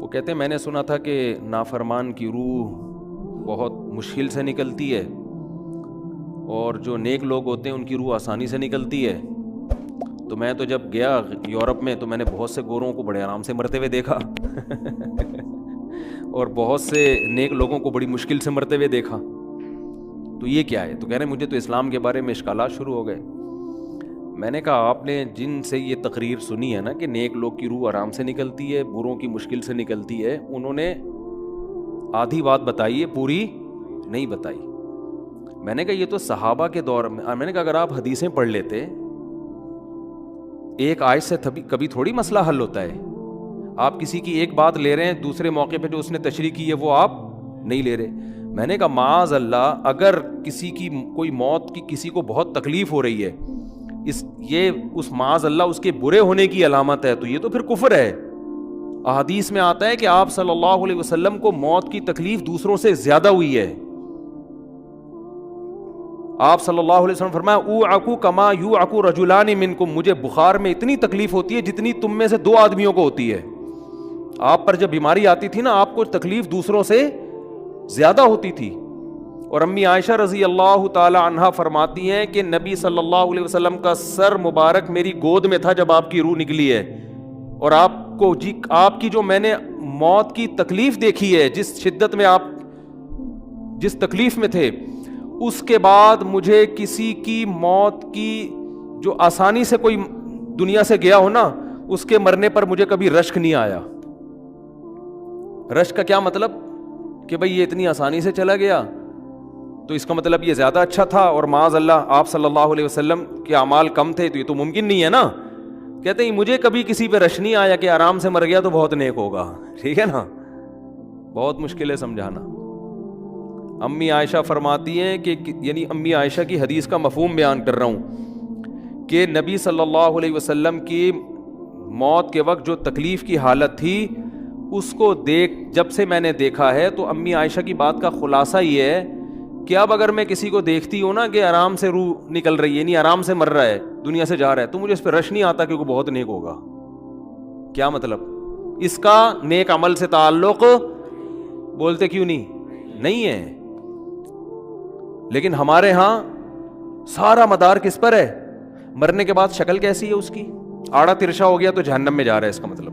وہ کہتے ہیں میں نے سنا تھا کہ نافرمان کی روح بہت مشکل سے نکلتی ہے اور جو نیک لوگ ہوتے ہیں ان کی روح آسانی سے نکلتی ہے. تو میں تو جب گیا یورپ میں تو میں نے بہت سے گوروں کو بڑے آرام سے مرتے ہوئے دیکھا اور بہت سے نیک لوگوں کو بڑی مشکل سے مرتے ہوئے دیکھا. تو یہ کیا ہے؟ تو کہہ رہے ہیں مجھے تو اسلام کے بارے میں اشکالات شروع ہو گئے. میں نے کہا آپ نے جن سے یہ تقریر سنی ہے نا کہ نیک لوگ کی روح آرام سے نکلتی ہے، بروں کی مشکل سے نکلتی ہے، انہوں نے آدھی بات بتائی ہے، پوری نہیں بتائی. میں نے کہا یہ تو صحابہ کے دور میں نے کہا اگر آپ حدیثیں پڑھ لیتے، ایک آیت سے کبھی تھوڑی مسئلہ حل ہوتا ہے. آپ کسی کی ایک بات لے رہے ہیں، دوسرے موقع پہ جو اس نے تشریح کی ہے وہ آپ نہیں لے رہے. میں نے کہا معاذ اللہ، اگر کسی کی کوئی موت کی کسی کو بہت تکلیف ہو رہی ہے، یہ اس معاذ اللہ اس کے برے ہونے کی علامت ہے، تو یہ تو پھر کفر ہے. احادیث میں آتا ہے کہ آپ صلی اللہ علیہ وسلم کو موت کی تکلیف دوسروں سے زیادہ ہوئی ہے. آپ صلی اللہ علیہ وسلم فرمایا اوعکو کما یوعکو رجلان منکم، مجھے بخار میں اتنی تکلیف ہوتی ہے جتنی تم میں سے 2 آدمیوں کو ہوتی ہے. آپ پر جب بیماری آتی تھی نا، آپ کو تکلیف دوسروں سے زیادہ ہوتی تھی. اور امی عائشہ رضی اللہ تعالی عنہا فرماتی ہیں کہ نبی صلی اللہ علیہ وسلم کا سر مبارک میری گود میں تھا جب آپ کی روح نکلی ہے، اور آپ کی جو میں نے موت کی تکلیف دیکھی ہے، جس شدت میں آپ جس تکلیف میں تھے، اس کے بعد مجھے کسی کی موت کی جو آسانی سے کوئی دنیا سے گیا ہو نا، اس کے مرنے پر مجھے کبھی رشک نہیں آیا. رشک کا کیا مطلب؟ کہ بھئی یہ اتنی آسانی سے چلا گیا تو اس کا مطلب یہ زیادہ اچھا تھا، اور معاذ اللہ آپ صلی اللہ علیہ وسلم کے اعمال کم تھے، تو یہ تو ممکن نہیں ہے نا. کہتے ہیں مجھے کبھی کسی پہ رش نہیں آیا کہ آرام سے مر گیا تو بہت نیک ہوگا. ٹھیک ہے نا، بہت مشکل ہے سمجھانا. امی عائشہ فرماتی ہیں کہ یعنی امی عائشہ کی حدیث کا مفہوم بیان کر رہا ہوں کہ نبی صلی اللہ علیہ وسلم کی موت کے وقت جو تکلیف کی حالت تھی، اس کو جب سے میں نے دیکھا ہے، تو امی عائشہ کی بات کا خلاصہ یہ ہے کہ اب اگر میں کسی کو دیکھتی ہوں نا کہ آرام سے روح نکل رہی ہے، یعنی آرام سے مر رہا ہے، دنیا سے جا رہا ہے، تو مجھے اس پہ رش نہیں آتا کیونکہ بہت نیک ہوگا. کیا مطلب؟ اس کا نیک عمل سے تعلق بولتے کیوں نہیں ہے. لیکن ہمارے ہاں سارا مدار کس پر ہے؟ مرنے کے بعد شکل کیسی ہے اس کی؟ آڑا ترشا ہو گیا تو جہنم میں جا رہا ہے، اس کا مطلب.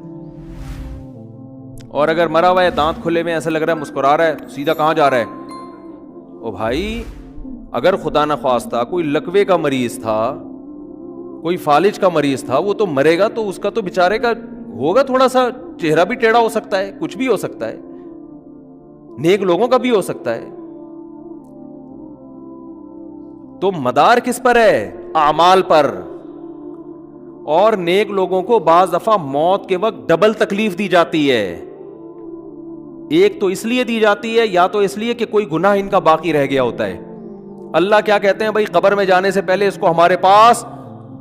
اور اگر مرا ہوا ہے، دانت کھلے میں، ایسا لگ رہا ہے مسکرا رہا ہے، تو سیدھا کہاں جا رہا ہے؟ او بھائی، اگر خدا نخواستہ کوئی لکوے کا مریض تھا، کوئی فالج کا مریض تھا، وہ تو مرے گا تو اس کا تو بیچارے کا ہوگا تھوڑا سا چہرہ بھی ٹیڑھا ہو سکتا ہے، کچھ بھی ہو سکتا ہے، نیک لوگوں کا بھی ہو سکتا ہے. تو مدار کس پر ہے؟ اعمال پر. اور نیک لوگوں کو بعض دفعہ موت کے وقت ڈبل تکلیف دی جاتی ہے. ایک تو اس لیے دی جاتی ہے، یا تو اس لیے کہ کوئی گناہ ان کا باقی رہ گیا ہوتا ہے. اللہ کیا کہتے ہیں؟ بھائی قبر میں جانے سے پہلے اس کو ہمارے پاس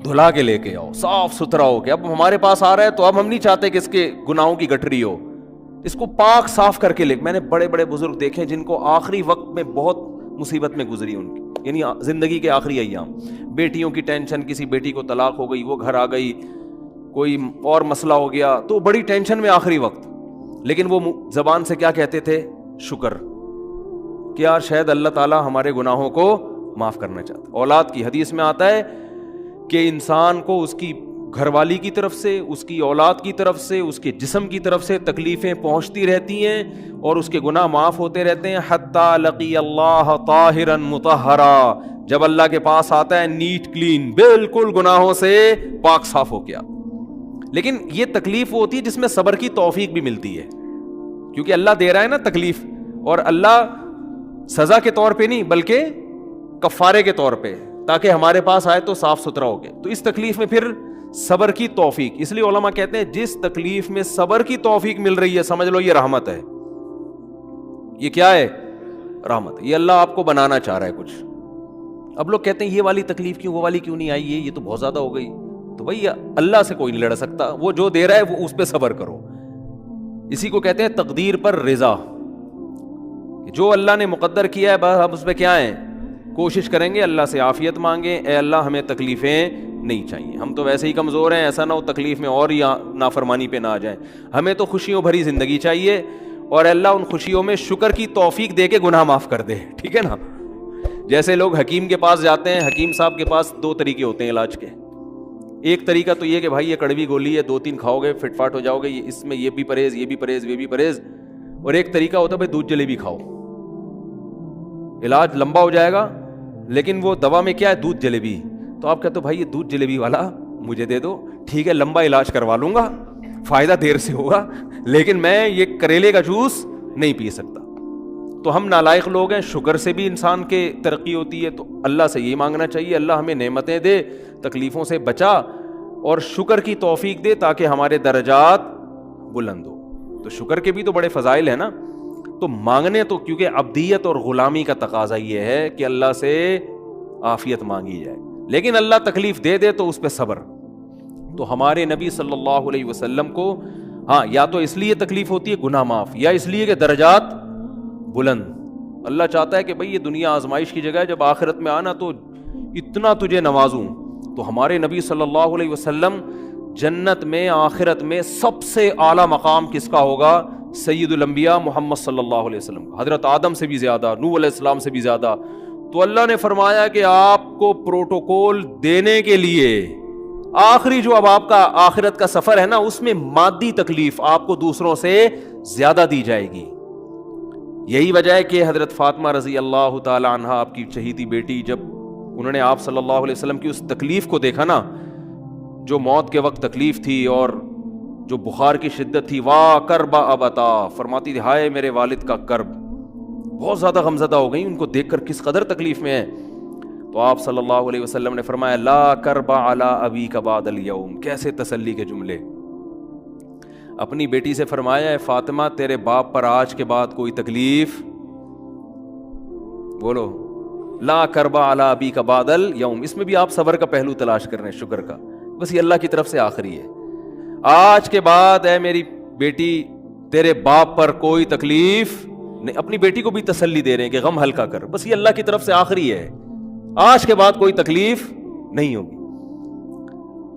دھلا کے لے کے آؤ، صاف ستھرا ہو کے. اب ہمارے پاس آ رہا ہے تو اب ہم نہیں چاہتے کہ اس کے گناہوں کی گٹھری ہو، اس کو پاک صاف کر کے لے. میں نے بڑے بڑے بزرگ دیکھے جن کو آخری وقت میں بہت مصیبت میں گزری ان کی، یعنی زندگی کے آخری ایام، بیٹیوں کی ٹینشن، کسی بیٹی کو طلاق ہو گئی، وہ گھر آ گئی، کوئی اور مسئلہ ہو گیا، تو بڑی ٹینشن میں آخری وقت. لیکن وہ زبان سے کیا کہتے تھے؟ شکر، کہ یار شاید اللہ تعالیٰ ہمارے گناہوں کو معاف کرنا چاہتا. اولاد کی حدیث میں آتا ہے کہ انسان کو اس کی گھر والی کی طرف سے، اس کی اولاد کی طرف سے، اس کے جسم کی طرف سے تکلیفیں پہنچتی رہتی ہیں اور اس کے گناہ معاف ہوتے رہتے ہیں، حتی لقی اللہ طاہرا مطہرا، جب اللہ کے پاس آتا ہے نیٹ کلین، بالکل گناہوں سے پاک صاف ہو گیا. لیکن یہ تکلیف وہ ہوتی ہے جس میں صبر کی توفیق بھی ملتی ہے، کیونکہ اللہ دے رہا ہے نا تکلیف، اور اللہ سزا کے طور پہ نہیں بلکہ کفارے کے طور پہ، تاکہ ہمارے پاس آئے تو صاف ستھرا ہو گئے. تو اس تکلیف میں پھر صبر کی توفیق، اس لیے علماء کہتے ہیں جس تکلیف میں صبر کی توفیق مل رہی ہے، سمجھ لو یہ رحمت ہے. یہ کیا ہے؟ رحمت. یہ اللہ آپ کو بنانا چاہ رہا ہے کچھ. اب لوگ کہتے ہیں یہ والی تکلیف کیوں، وہ والی کیوں نہیں آئی، یہ تو بہت زیادہ ہو گئی. تو بھائی اللہ سے کوئی نہیں لڑ سکتا، وہ جو دے رہا ہے وہ اس پہ صبر کرو. اسی کو کہتے ہیں تقدیر پر رضا. جو اللہ نے مقدر کیا ہے بس ہم اس پہ کیا ہیں؟ کوشش کریں گے، اللہ سے عافیت مانگیں، اے اللہ ہمیں تکلیفیں نہیں چاہیے. ہم تو ویسے ہی کمزور ہیں, ایسا نہ ہو تکلیف میں اور ہی نافرمانی پہ نہ آ جائیں. ہمیں تو خوشیوں بھری زندگی چاہیے, اور اللہ ان خوشیوں میں شکر کی توفیق دے کے گناہ معاف کر دے, ٹھیک ہے نا. جیسے لوگ حکیم کے پاس جاتے ہیں, حکیم صاحب کے پاس 2 طریقے ہوتے ہیں علاج کے. ایک طریقہ تو یہ کہ بھائی یہ کڑوی گولی ہے, 2-3 کھاؤ گے فٹ فاٹ ہو جاؤ گے, اس میں یہ بھی پرہیز, یہ بھی پرہیز, یہ بھی پرہیز. اور ایک طریقہ ہوتا ہے بھائی دودھ جلیبی کھاؤ, علاج لمبا ہو جائے گا, لیکن وہ دوا میں کیا ہے, دودھ جلیبی. تو آپ کہتے ہو بھائی یہ دودھ جلیبی والا مجھے دے دو, ٹھیک ہے لمبا علاج کروا لوں گا, فائدہ دیر سے ہوگا, لیکن میں یہ کریلے کا جوس نہیں پی سکتا. تو ہم نالائق لوگ ہیں, شکر سے بھی انسان کے ترقی ہوتی ہے. تو اللہ سے یہی مانگنا چاہیے, اللہ ہمیں نعمتیں دے, تکلیفوں سے بچا, اور شکر کی توفیق دے تاکہ ہمارے درجات بلند ہو. تو شکر کے بھی تو بڑے فضائل ہیں نا. تو مانگنے تو, کیونکہ عبدیت اور غلامی کا تقاضا یہ ہے کہ اللہ سے عافیت مانگی جائے, لیکن اللہ تکلیف دے دے تو اس پہ صبر. تو ہمارے نبی صلی اللہ علیہ وسلم کو ہاں یا تو اس لیے تکلیف ہوتی ہے گناہ معاف, یا اس لیے کہ درجات بلند. اللہ چاہتا ہے کہ بھئی یہ دنیا آزمائش کی جگہ ہے, جب آخرت میں آنا تو اتنا تجھے نوازوں. تو ہمارے نبی صلی اللہ علیہ وسلم جنت میں آخرت میں سب سے اعلیٰ مقام کس کا ہوگا؟ سید الانبیاء محمد صلی اللہ علیہ وسلم, حضرت آدم سے بھی زیادہ, نوح علیہ السلام سے بھی زیادہ. تو اللہ نے فرمایا کہ آپ کو پروٹوکول دینے کے لیے آخری جو اب آپ کا آخرت کا سفر ہے نا, اس میں مادی تکلیف آپ کو دوسروں سے زیادہ دی جائے گی. یہی وجہ ہے کہ حضرت فاطمہ رضی اللہ تعالی عنہ, آپ کی چہیتی بیٹی, جب انہوں نے آپ صلی اللہ علیہ وسلم کی اس تکلیف کو دیکھا نا, جو موت کے وقت تکلیف تھی اور جو بخار کی شدت تھی, واہ کرب ابتا, فرماتی تھی ہائے میرے والد کا کرب. بہت زیادہ غمزدہ ہو گئی ان کو دیکھ کر کس قدر تکلیف میں ہے. تو آپ صلی اللہ علیہ وسلم نے فرمایا لا کرب علی ابیک بعد الیوم. کیسے تسلی کے جملے. اپنی بیٹی سے فرمایا ہے فاطمہ تیرے باپ پر آج کے بعد کوئی تکلیف, بولو لا کرب علی ابیک بعد الیوم. اس میں بھی آپ صبر کا پہلو تلاش کر رہے ہیں, شکر کا. بس یہ اللہ کی طرف سے آخری ہے. آج کے بعد اے میری بیٹی تیرے باپ پر کوئی تکلیف نہیں. اپنی بیٹی کو بھی تسلی دے رہے ہیں کہ غم ہلکا کر, بس یہ اللہ کی طرف سے آخری ہے, آج کے بعد کوئی تکلیف نہیں ہوگی.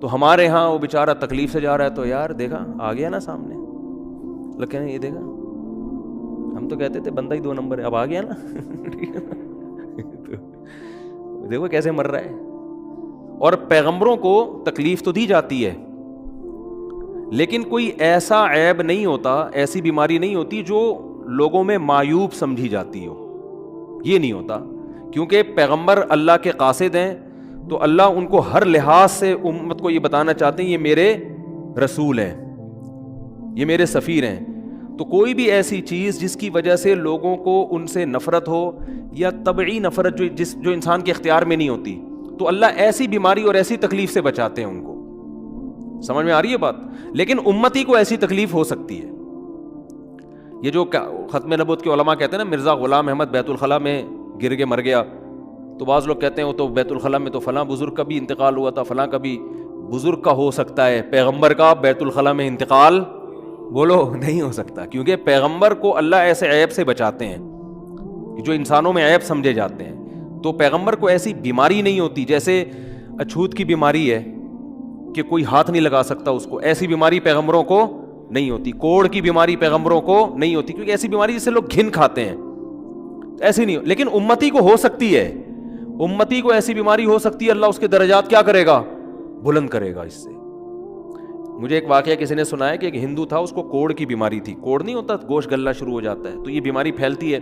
تو ہمارے ہاں وہ بیچارہ تکلیف سے جا رہا ہے, تو یار دیکھا آ گیا نا سامنے, لوگ کہیں یہ دیکھا, ہم تو کہتے تھے بندہ ہی 2 نمبر ہے, اب آ گیا نا دیکھو کیسے مر رہا ہے. اور پیغمبروں کو تکلیف تو دی جاتی ہے, لیکن کوئی ایسا عیب نہیں ہوتا, ایسی بیماری نہیں ہوتی جو لوگوں میں معیوب سمجھی جاتی ہو. یہ نہیں ہوتا, کیونکہ پیغمبر اللہ کے قاصد ہیں, تو اللہ ان کو ہر لحاظ سے امت کو یہ بتانا چاہتے ہیں یہ میرے رسول ہیں, یہ میرے سفیر ہیں. تو کوئی بھی ایسی چیز جس کی وجہ سے لوگوں کو ان سے نفرت ہو, یا طبعی نفرت جو انسان کے اختیار میں نہیں ہوتی, تو اللہ ایسی بیماری اور ایسی تکلیف سے بچاتے ہیں ان کو. سمجھ میں آ رہی ہے بات. لیکن امتی کو ایسی تکلیف ہو سکتی ہے. یہ جو ختم نبوت کے علماء کہتے ہیں نا مرزا غلام احمد بیت الخلاء میں گر کے مر گیا, تو بعض لوگ کہتے ہیں وہ تو بیت الخلاء میں تو فلاں بزرگ کا بھی انتقال ہوا تھا, فلاں کا بھی بزرگ کا ہو سکتا ہے, پیغمبر کا بیت الخلاء میں انتقال بولو نہیں ہو سکتا, کیونکہ پیغمبر کو اللہ ایسے عیب سے بچاتے ہیں جو انسانوں میں عیب سمجھے جاتے ہیں. تو پیغمبر کو ایسی بیماری نہیں ہوتی, جیسے اچھوت کی بیماری ہے کہ کوئی ہاتھ نہیں لگا سکتا اس کو, ایسی بیماری پیغمبروں کو نہیں ہوتی. کوڑ کی بیماری پیغمبروں کو نہیں ہوتی, کیونکہ ایسی بیماری جسے لوگ گھن کھاتے ہیں, ایسی نہیں. لیکن امتی کو ہو سکتی ہے, امتی کو ایسی بیماری ہو سکتی ہے, اللہ اس کے درجات کیا کرے گا؟ بلند کرے گا اس سے. مجھے ایک واقعہ کسی نے سنایا کہ ایک ہندو تھا, اس کو کوڑ کی بیماری تھی. کوڑ نہیں ہوتا, گوشت گلنا شروع ہو جاتا ہے, تو یہ بیماری پھیلتی ہے.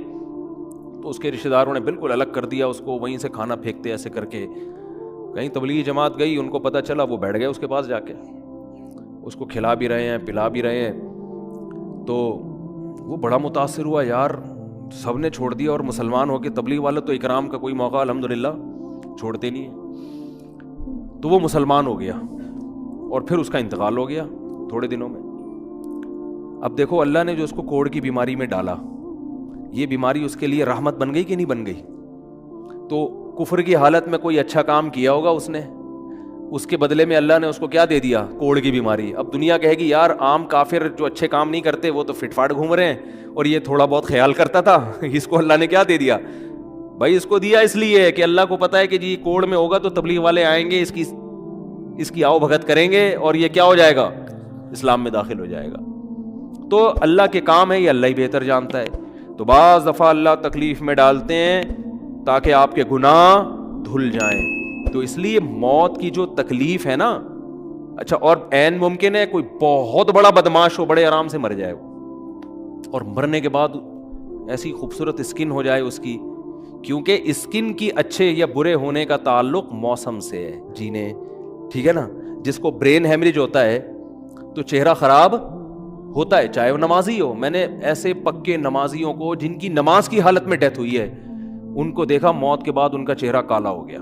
تو اس کے رشتہ داروں نے بالکل الگ کر دیا اس کو, وہیں سے کھانا پھینکتے ایسے کر کے. کہیں تبلیغی جماعت گئی, ان کو پتہ چلا, وہ بیٹھ گئے اس کے پاس جا کے, اس کو کھلا بھی رہے ہیں پلا بھی رہے ہیں. تو وہ بڑا متاثر ہوا, یار سب نے چھوڑ دیا اور مسلمان ہو کے تبلیغ والے تو اکرام کا کوئی موقع الحمدللہ چھوڑتے نہیں ہیں. تو وہ مسلمان ہو گیا اور پھر اس کا انتقال ہو گیا تھوڑے دنوں میں. اب دیکھو اللہ نے جو اس کو کوڑ کی بیماری میں ڈالا, یہ بیماری اس کے لیے رحمت بن گئی کہ نہیں بن گئی؟ تو کفر کی حالت میں کوئی اچھا کام کیا ہوگا اس نے, اس کے بدلے میں اللہ نے اس کو کیا دے دیا؟ کوڑ کی بیماری. اب دنیا کہے گی یار عام کافر جو اچھے کام نہیں کرتے وہ تو فٹ فاٹ گھوم رہے ہیں, اور یہ تھوڑا بہت خیال کرتا تھا, اس کو اللہ نے کیا دے دیا؟ بھائی اس کو دیا اس لیے کہ اللہ کو پتا ہے کہ جی کوڑ میں ہوگا تو تبلیغ والے آئیں گے, اس کی اس کی آؤ بھگت کریں گے اور یہ کیا ہو جائے گا؟ اسلام میں داخل ہو جائے گا. تو اللہ کے کام ہے، یہ اللہ ہی بہتر جانتا ہے. تو بعض دفعہ اللہ تکلیف میں ڈالتے ہیں تاکہ آپ کے گناہ دھل جائیں. تو اس لیے موت کی جو تکلیف ہے نا، اچھا اور عین ممکن ہے کوئی بہت بڑا بدماش ہو، بڑے آرام سے مر جائے وہ، اور مرنے کے بعد ایسی خوبصورت اسکن ہو جائے اس کی، کیونکہ اسکن کی اچھے یا برے ہونے کا تعلق موسم سے ہے جینے، ٹھیک ہے نا. جس کو برین ہیمریج ہوتا ہے تو چہرہ خراب ہوتا ہے، چاہے وہ نمازی ہو. میں نے ایسے پکے نمازیوں کو جن کی نماز کی حالت میں ڈیتھ ہوئی ہے، ان کو دیکھا موت کے بعد ان کا چہرہ کالا ہو گیا.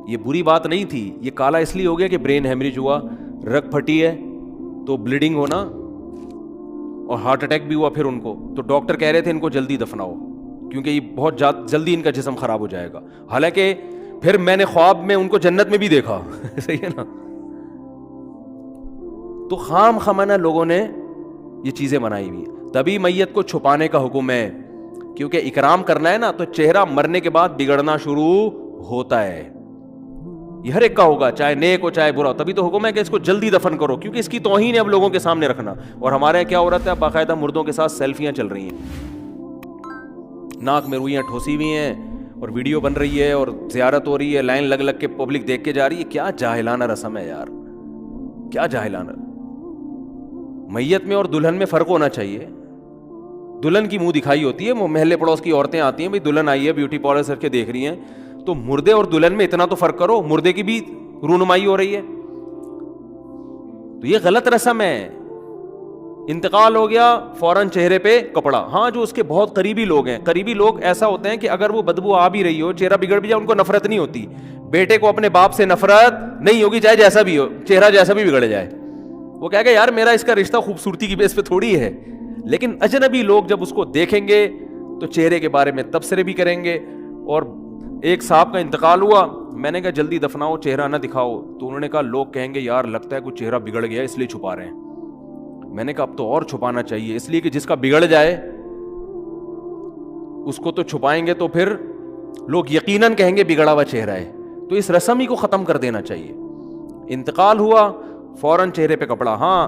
یہ بری بات نہیں تھی، یہ کالا اس لیے ہو گیا کہ برین ہیمریج ہوا، رگ پھٹی ہے تو بلیڈنگ ہونا، اور ہارٹ اٹیک بھی ہوا پھر ان کو. تو ڈاکٹر کہہ رہے تھے ان کو جلدی دفناؤ کیونکہ یہ بہت جلدی ان کا جسم خراب ہو جائے گا. حالانکہ پھر میں نے خواب میں ان کو جنت میں بھی دیکھا. صحیح ہے نا. تو خام خمانہ لوگوں نے یہ چیزیں بنائی ہوئی. تبھی میت کو چھپانے کا حکم ہے، کیونکہ اکرام کرنا ہے نا، تو چہرہ مرنے کے بعد بگڑنا شروع ہوتا ہے. یہ ہر ایک کا ہوگا، چاہے نیک ہو چاہے برا. تبھی تو حکم ہے کہ اس کو جلدی دفن کرو، کیونکہ اس کی توہین ہے اب لوگوں کے سامنے رکھنا. اور ہمارے یہاں کیا ہو رہا ہے، باقاعدہ مردوں کے ساتھ سیلفیاں چل رہی ہیں، ناک میں روئیاں ٹھوسی ہوئی ہیں اور ویڈیو بن رہی ہے اور زیارت ہو رہی ہے، لائن لگ لگ کے پبلک دیکھ کے جا رہی ہے. کیا جاہلانہ رسم ہے یار، کیا جاہلانہ. میت میں اور دلہن میں فرق ہونا چاہیے. دلہن کی منہ دکھائی ہوتی ہے، وہ محلے پڑوس کی عورتیں آتی ہیں، بھائی دلہن آئی ہے، بیوٹی پارلر سر کے دیکھ رہی ہیں. تو مردے اور دلہن میں اتنا تو فرق کرو، مردے کی بھی رونمائی ہو رہی ہے. تو یہ غلط رسم ہے. انتقال ہو گیا فوراً چہرے پہ کپڑا. ہاں جو اس کے بہت قریبی لوگ ہیں، قریبی لوگ ایسا ہوتے ہیں کہ اگر وہ بدبو آ بھی رہی ہو، چہرہ بگڑ بھی جائے، ان کو نفرت نہیں ہوتی. بیٹے کو اپنے باپ سے نفرت نہیں ہوگی، چاہے جیسا بھی ہو، چہرہ جیسا بھی بگڑ جائے. وہ کہے گا یار میرا اس کا رشتہ خوبصورتی کی بیس پہ تھوڑی ہے. لیکن اجنبی لوگ جب اس کو دیکھیں گے تو چہرے کے بارے میں تبصرے بھی کریں گے. اور ایک صاحب کا انتقال ہوا، میں نے کہا جلدی دفناؤ، چہرہ نہ دکھاؤ. تو انہوں نے کہا لوگ کہیں گے یار لگتا ہے کچھ چہرہ بگڑ گیا اس لیے چھپا رہے ہیں. میں نے کہا اب تو اور چھپانا چاہیے، اس لیے کہ جس کا بگڑ جائے اس کو تو چھپائیں گے تو پھر لوگ یقیناً کہیں گے بگڑا ہوا چہرہ ہے. تو اس رسم ہی کو ختم کر دینا چاہیے. انتقال ہوا فوراً چہرے پہ کپڑا. ہاں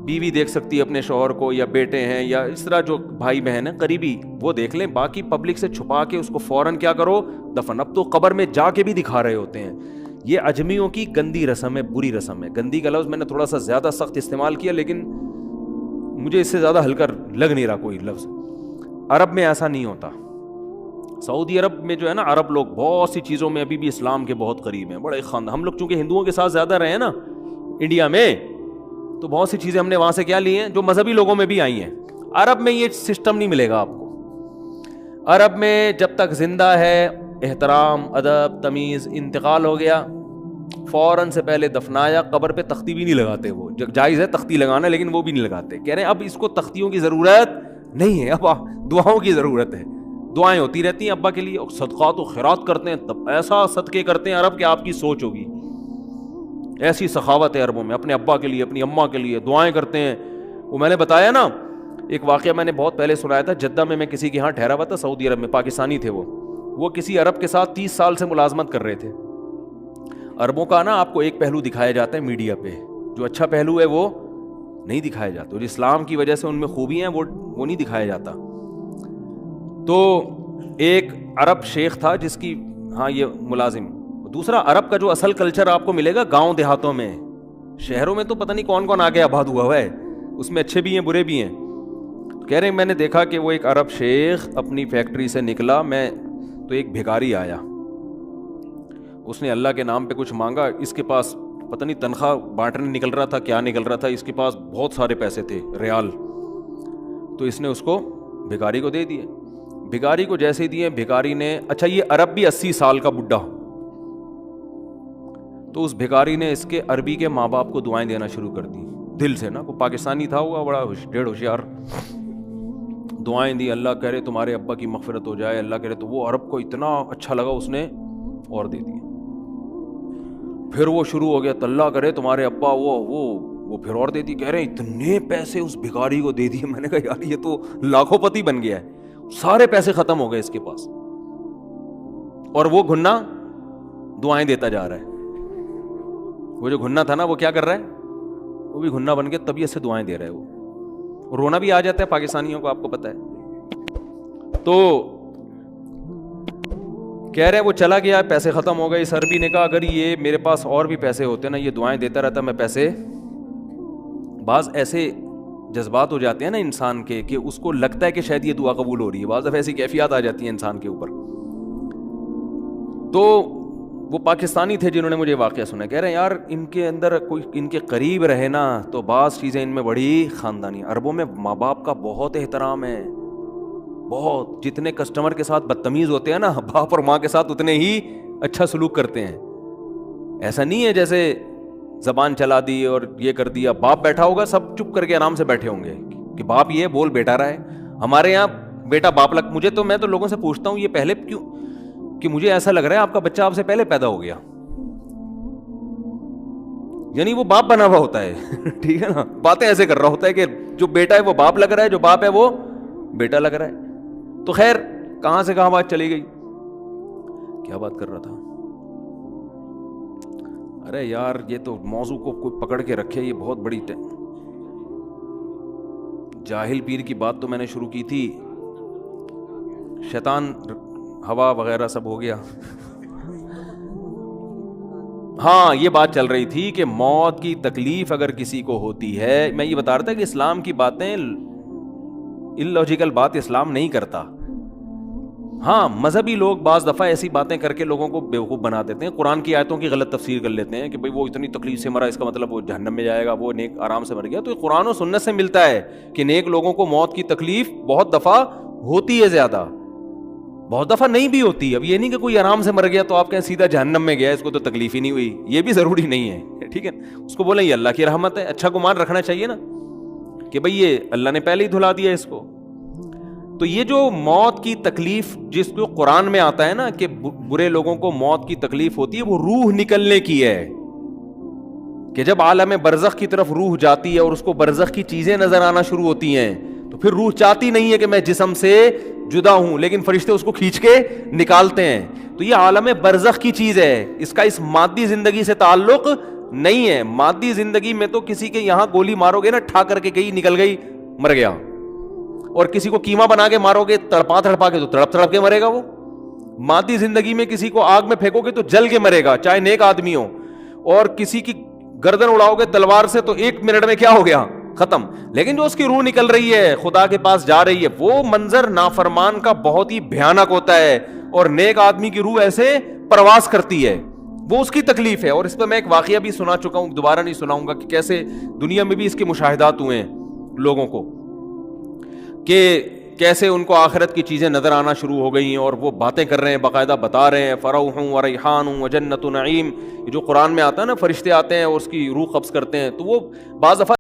بیوی دیکھ سکتی ہے اپنے شوہر کو، یا بیٹے ہیں، یا اس طرح جو بھائی بہن ہیں قریبی، وہ دیکھ لیں. باقی پبلک سے چھپا کے اس کو فوراً کیا کرو، دفن. اب تو قبر میں جا کے بھی دکھا رہے ہوتے ہیں. یہ اجمیوں کی گندی رسم ہے، بری رسم ہے. گندی کا لفظ میں نے تھوڑا سا زیادہ سخت استعمال کیا، لیکن مجھے اس سے زیادہ ہلکا لگ نہیں رہا کوئی لفظ. عرب میں ایسا نہیں ہوتا. سعودی عرب میں جو ہے نا، عرب لوگ بہت سی چیزوں میں ابھی بھی اسلام کے بہت قریب ہیں، بڑے خاندان. ہم لوگ چونکہ ہندوؤں کے ساتھ زیادہ رہے ہیں نا انڈیا میں، تو بہت سی چیزیں ہم نے وہاں سے کیا لی ہیں جو مذہبی لوگوں میں بھی آئی ہیں. عرب میں یہ سسٹم نہیں ملے گا آپ کو. عرب میں جب تک زندہ ہے احترام، ادب، تمیز. انتقال ہو گیا فوراً سے پہلے دفنایا. قبر پہ تختی بھی نہیں لگاتے. وہ جائز ہے تختی لگانا، لیکن وہ بھی نہیں لگاتے. کہہ رہے ہیں اب اس کو تختیوں کی ضرورت نہیں ہے، اب دعاؤں کی ضرورت ہے. دعائیں ہوتی رہتی ہیں ابا کے لیے. صدقات و خیرات کرتے ہیں، تب ایسا صدقے کرتے ہیں عرب کہ آپ کی سوچ ہوگی. ایسی سخاوت ہے عربوں میں، اپنے ابا کے لیے، اپنی اماں کے لیے دعائیں کرتے ہیں. وہ میں نے بتایا نا ایک واقعہ میں نے بہت پہلے سنایا تھا. جدہ میں کسی کے یہاں ٹھہرا ہوا تھا، سعودی عرب میں، پاکستانی تھے. وہ کسی عرب کے ساتھ 30 سال سے ملازمت کر رہے تھے. عربوں کا نا آپ کو ایک پہلو دکھایا جاتا ہے میڈیا پہ، جو اچھا پہلو ہے وہ نہیں دکھایا جاتا. جو اسلام کی وجہ سے ان میں خوبی ہیں وہ نہیں دکھایا جاتا. تو ایک عرب شیخ تھا جس کی ہاں یہ ملازم. دوسرا عرب کا جو اصل کلچر آپ کو ملے گا گاؤں دیہاتوں میں. شہروں میں تو پتہ نہیں کون کون آگے آباد ہوا ہے، اس میں اچھے بھی ہیں برے بھی ہیں. کہہ رہے ہیں میں نے دیکھا کہ وہ ایک عرب شیخ اپنی فیکٹری سے نکلا، میں تو ایک بھکاری آیا. اس نے اللہ کے نام پہ کچھ مانگا. اس کے پاس پتہ نہیں تنخواہ بانٹنے نکل رہا تھا، کیا نکل رہا تھا. اس کے پاس بہت سارے پیسے تھے، ریال. تو اس نے اس کو بھکاری کو دے دیے. بھکاری کو جیسے ہی دیے، بھکاری نے، اچھا یہ عرب بھی 80 سال کا بڈھا، تو اس بھکاری نے اس کے عربی کے ماں باپ کو دعائیں دینا شروع کر دی دل سے. نا کوئی پاکستانی تھا ہوا بڑا ڈیڑھ ہوشیار. دعائیں دی، اللہ کرے تمہارے ابا کی مغفرت ہو جائے، اللہ کرے. تو وہ عرب کو اتنا اچھا لگا، اس نے اور دے دیے. پھر وہ شروع ہو گیا، تو اللہ کرے تمہارے ابا وہ پھر اور دے دی. کہہ رہے ہیں اتنے پیسے اس بھکاری کو دے دیے. میں نے کہا یار یہ تو لاکھوں پتی بن گیا ہے. سارے پیسے ختم ہو گئے اس کے پاس، اور وہ گھنا دعائیں دیتا جا رہا ہے. وہ جو گھننا تھا نا وہ کیا کر رہا ہے, وہ بھی گھننا بن کے طبیعت سے دعائیں دے رہا ہے. وہ رونا بھی آ جاتا ہے پاکستانیوں کو, آپ کو پتہ ہے. تو کہہ رہے وہ چلا گیا, پیسے ختم ہو گئے. اس عربی نے کہا اگر یہ میرے پاس اور بھی پیسے ہوتے نا, یہ دعائیں دیتا رہتا میں پیسے. بعض ایسے جذبات ہو جاتے ہیں نا انسان کے کہ اس کو لگتا ہے کہ شاید یہ دعا قبول ہو رہی ہے, بعض ایسی کیفیات آ جاتی ہیں انسان کے اوپر. تو وہ پاکستانی تھے جنہوں نے مجھے واقعہ سنا, کہہ رہے ہیں یار ان کے اندر کوئی ان کے قریب رہے نا تو بعض چیزیں ان میں بڑی خاندانی. عربوں میں ماں باپ کا بہت احترام ہے, بہت. جتنے کسٹمر کے ساتھ بدتمیز ہوتے ہیں نا, باپ اور ماں کے ساتھ اتنے ہی اچھا سلوک کرتے ہیں. ایسا نہیں ہے جیسے زبان چلا دی اور یہ کر دیا. باپ بیٹھا ہوگا سب چپ کر کے آرام سے بیٹھے ہوں گے کہ باپ یہ بول بیٹا رہا ہے. ہمارے یہاں بیٹا باپ مجھے تو, میں تو لوگوں سے پوچھتا ہوں یہ پہلے کیوں, کہ مجھے ایسا لگ رہا ہے آپ کا بچہ آپ سے پہلے پیدا ہو گیا, یعنی وہ باپ بنا ہوا ہوتا ہے. ٹھیک ہے نا, باتیں ایسے کر رہا ہوتا ہے کہ جو بیٹا ہے وہ باپ لگ رہا ہے, جو باپ ہے وہ بیٹا لگ رہا ہے. تو خیر کہاں سے کہاں بات چلی گئی, کیا بات کر رہا تھا. ارے یار یہ تو موضوع کو کوئی پکڑ کے رکھے, یہ بہت بڑی جاہل پیر کی بات تو میں نے شروع کی تھی, شیطان ہوا وغیرہ سب ہو گیا. ہاں یہ بات چل رہی تھی کہ موت کی تکلیف اگر کسی کو ہوتی ہے, میں یہ بتا رہا تھا کہ اسلام کی باتیں اللاجیکل بات اسلام نہیں کرتا. ہاں مذہبی لوگ بعض دفعہ ایسی باتیں کر کے لوگوں کو بیوقوف بنا دیتے ہیں, قرآن کی آیتوں کی غلط تفسیر کر لیتے ہیں کہ بھئی وہ اتنی تکلیف سے مرا اس کا مطلب وہ جہنم میں جائے گا, وہ نیک آرام سے مر گیا. تو قرآن و سنت سے ملتا ہے کہ نیک لوگوں کو موت کی تکلیف بہت دفعہ ہوتی ہے, زیادہ بہت دفعہ نہیں بھی ہوتی. اب یہ نہیں کہ کوئی آرام سے مر گیا تو آپ کہیں سیدھا جہنم میں گیا, اس کو تو تکلیف ہی نہیں ہوئی, یہ بھی ضروری نہیں ہے. ٹھیک ہے, اس کو بولیں یہ اللہ کی رحمت ہے, اچھا گمان رکھنا چاہیے نا کہ بھئی یہ اللہ نے پہلے ہی دھلا دیا اس کو. تو یہ جو موت کی تکلیف جس کو قرآن میں آتا ہے نا کہ برے لوگوں کو موت کی تکلیف ہوتی ہے, وہ روح نکلنے کی ہے, کہ جب عالم برزخ کی طرف روح جاتی ہے اور اس کو برزخ کی چیزیں نظر آنا شروع ہوتی ہیں تو پھر روح چاہتی نہیں ہے کہ میں جسم سے جدا ہوں, لیکن فرشتے اس کو کھینچ کے نکالتے ہیں. تو یہ عالم برزخ کی چیز ہے, اس کا اس مادی زندگی سے تعلق نہیں ہے. مادی زندگی میں تو کسی کے یہاں گولی مارو گے نا, ٹھا کر کے گئی نکل گئی مر گیا, اور کسی کو کیما بنا کے مارو گے تڑپا تڑپا کے تو تڑپ تڑپ کے مرے گا وہ. مادی زندگی میں کسی کو آگ میں پھینکو گے تو جل کے مرے گا, چاہے نیک آدمی ہو, اور کسی کی گردن اڑاؤ گے تلوار سے تو 1 منٹ میں کیا ہو گیا, ختم. لیکن جو اس کی روح نکل رہی ہے, خدا کے پاس جا رہی ہے, وہ منظر نافرمان کا بہت ہی بھیانک ہوتا ہے, اور نیک آدمی کی روح ایسے پرواز کرتی ہے, وہ اس کی تکلیف ہے. اور اس پہ میں ایک واقعہ بھی سنا چکا ہوں, دوبارہ نہیں سناؤں گا, کہ کیسے دنیا میں بھی اس کے مشاہدات ہوئے ہیں لوگوں کو, کہ کیسے ان کو آخرت کی چیزیں نظر آنا شروع ہو گئی ہیں, اور وہ باتیں کر رہے ہیں, باقاعدہ بتا رہے ہیں فروح و ریحان و جنت نعیم. جو قرآن میں آتا ہے نا, فرشتے آتے ہیں اور اس کی روح قبض کرتے ہیں, تو وہ بعض دفعہ